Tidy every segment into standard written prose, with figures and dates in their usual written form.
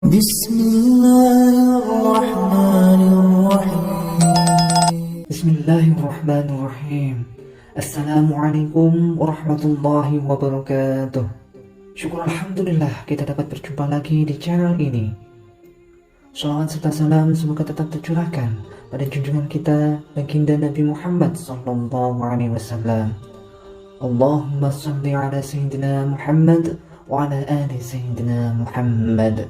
بسم الله الرحمن الرحيم بسم الله الرحمن الرحيم. Assalamualaikum warahmatullahi wabarakatuh. Syukur Alhamdulillah kita dapat berjumpa lagi di channel ini. Salawat serta salam semoga tetap tercurahkan pada junjungan kita baginda Nabi Muhammad sallallahu alaihi wasallam. Allahumma salli ala sayyidina Muhammad wa ala ali sayyidina Muhammad.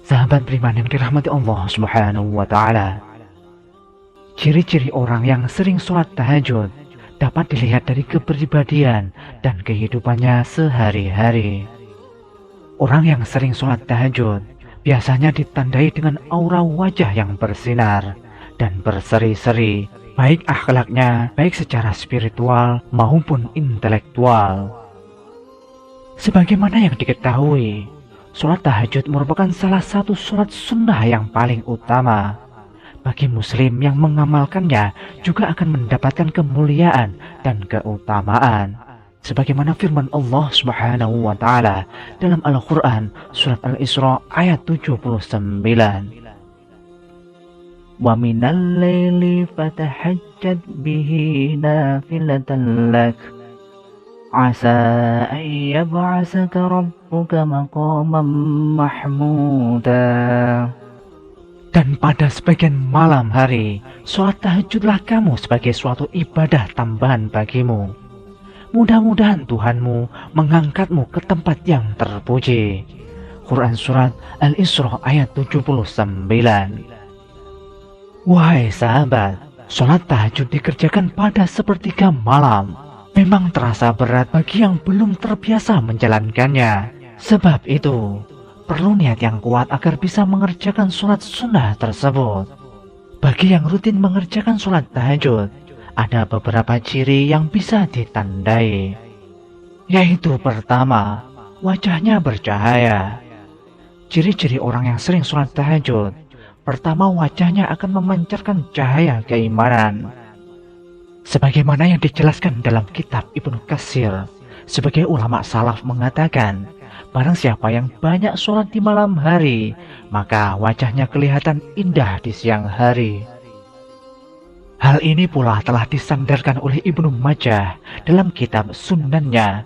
Sahabat beriman yang dirahmati Allah Subhanahu wa taala. Ciri-ciri orang yang sering sholat tahajud dapat dilihat dari kepribadian dan kehidupannya sehari-hari. Orang yang sering sholat tahajud biasanya ditandai dengan aura wajah yang bersinar dan berseri-seri, baik akhlaknya, baik secara spiritual maupun intelektual. Sebagaimana yang diketahui, sholat tahajud merupakan salah satu sholat sunnah yang paling utama. Bagi muslim yang mengamalkannya juga akan mendapatkan kemuliaan dan keutamaan. Sebagaimana firman Allah Subhanahu wa taala dalam Al-Qur'an surat Al-Isra ayat 79. Wa minal laili fatahajjad bihi nafilatan lak asa an yab'asaka rabbuka maqaman mahmuda. Dan pada sebagian malam hari, sholat tahajudlah kamu sebagai suatu ibadah tambahan bagimu. Mudah-mudahan Tuhanmu mengangkatmu ke tempat yang terpuji. Quran Surat Al-Isra ayat 79. Wahai sahabat, sholat tahajud dikerjakan pada sepertiga malam. Memang terasa berat bagi yang belum terbiasa menjalankannya. Sebab itu, perlu niat yang kuat agar bisa mengerjakan sholat sunnah tersebut. Bagi yang rutin mengerjakan sholat tahajud, ada beberapa ciri yang bisa ditandai. Yaitu pertama, wajahnya bercahaya. Ciri-ciri orang yang sering sholat tahajud, pertama wajahnya akan memancarkan cahaya keimanan. Sebagaimana yang dijelaskan dalam kitab Ibnu Katsir, sebagai ulama salaf mengatakan, barang siapa yang banyak sholat di malam hari, maka wajahnya kelihatan indah di siang hari. Hal ini pula telah disandarkan oleh Ibnu Majah dalam kitab Sunannya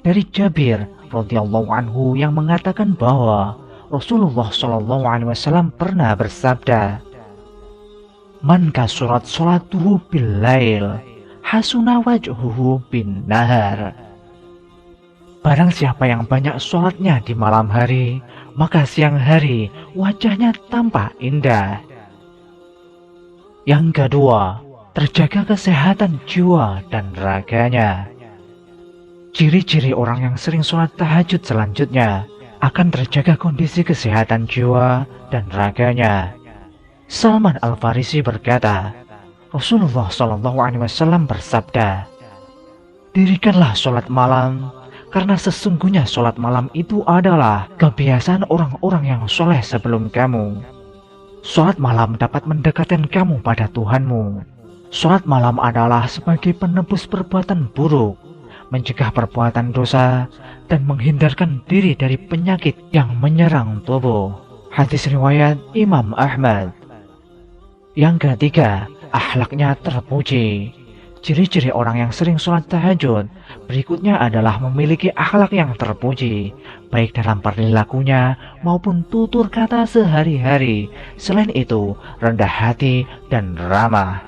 dari Jabir radhiyallahu anhu yang mengatakan bahwa Rasulullah shallallahu alaihi wasallam pernah bersabda, "Man kasurat sholatuhu bil lail, hasuna wajhuhu bin nahar." Barang siapa yang banyak sholatnya di malam hari, maka siang hari wajahnya tampak indah. Yang kedua, terjaga kesehatan jiwa dan raganya. Ciri-ciri orang yang sering sholat tahajud selanjutnya akan terjaga kondisi kesehatan jiwa dan raganya. Salman Al-Farisi berkata, Rasulullah SAW bersabda, "Dirikanlah sholat malam, karena sesungguhnya sholat malam itu adalah kebiasaan orang-orang yang soleh sebelum kamu. Sholat malam dapat mendekatkan kamu pada Tuhanmu. Sholat malam adalah sebagai penebus perbuatan buruk, mencegah perbuatan dosa, dan menghindarkan diri dari penyakit yang menyerang tubuh." Hadis riwayat Imam Ahmad. Yang ketiga, akhlaknya terpuji. Ciri-ciri orang yang sering sholat tahajud berikutnya adalah memiliki akhlak yang terpuji, baik dalam perilakunya maupun tutur kata sehari-hari. Selain itu, rendah hati dan ramah.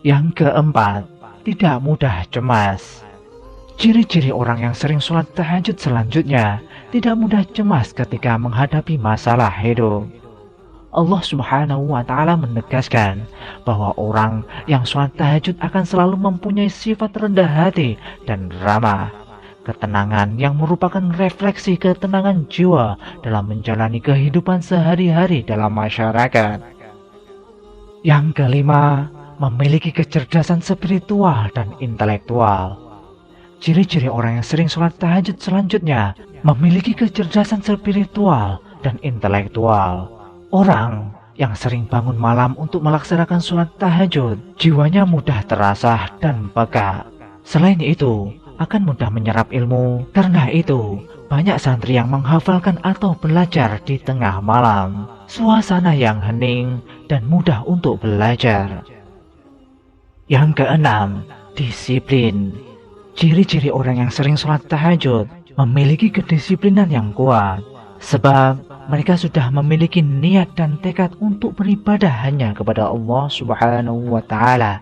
Yang keempat, tidak mudah cemas. Ciri-ciri orang yang sering sholat tahajud selanjutnya tidak mudah cemas ketika menghadapi masalah hidup. Allah Subhanahu wa taala menegaskan bahwa orang yang sholat tahajud akan selalu mempunyai sifat rendah hati dan ramah. Ketenangan yang merupakan refleksi ketenangan jiwa dalam menjalani kehidupan sehari-hari dalam masyarakat. Yang kelima, memiliki kecerdasan spiritual dan intelektual. Ciri-ciri orang yang sering sholat tahajud selanjutnya memiliki kecerdasan spiritual dan intelektual. Orang yang sering bangun malam untuk melaksanakan sholat tahajud, jiwanya mudah terasah dan peka. Selain itu, akan mudah menyerap ilmu. Karena itu, Banyak santri yang menghafalkan atau belajar di tengah malam, suasana yang hening dan mudah untuk belajar. Yang keenam, disiplin. Ciri-ciri orang yang sering sholat tahajud memiliki kedisiplinan yang kuat, sebab mereka sudah memiliki niat dan tekad untuk beribadah hanya kepada Allah Subhanahu wa Ta'ala.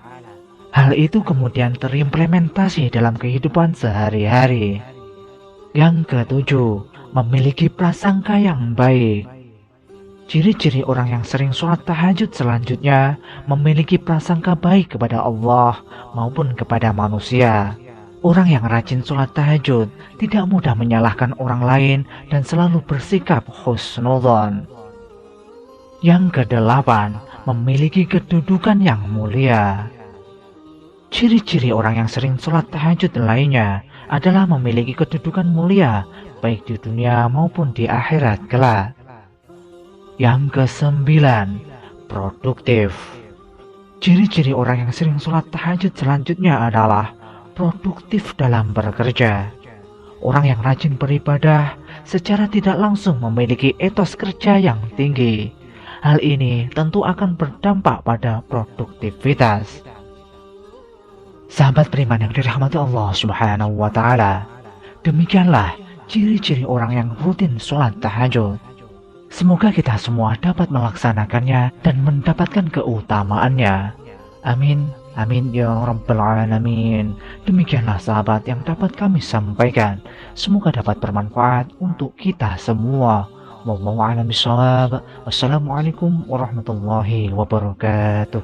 Hal itu kemudian terimplementasi dalam kehidupan sehari-hari. Yang ketujuh, memiliki prasangka yang baik. Ciri-ciri orang yang sering sholat tahajud selanjutnya memiliki prasangka baik kepada Allah maupun kepada manusia. Orang yang rajin sholat tahajud tidak mudah menyalahkan orang lain dan selalu bersikap husnudzon. Yang kedelapan, memiliki kedudukan yang mulia. Ciri-ciri orang yang sering sholat tahajud lainnya adalah memiliki kedudukan mulia baik di dunia maupun di akhirat kelak. Yang kesembilan, produktif. Ciri-ciri orang yang sering sholat tahajud selanjutnya adalah produktif dalam bekerja. Orang yang rajin beribadah secara tidak langsung memiliki etos kerja yang tinggi. Hal ini tentu akan berdampak pada produktivitas. Sahabat beriman yang dirahmati Allah Subhanahu wa Ta'ala, demikianlah ciri-ciri orang yang rutin sholat tahajud. Semoga kita semua dapat melaksanakannya dan mendapatkan keutamaannya. Amin, amin ya rabbal alamin. Demikianlah sahabat yang dapat kami sampaikan. Semoga dapat bermanfaat untuk kita semua. Wallahu a'lam bishawab. Wassalamualaikum warahmatullahi wabarakatuh.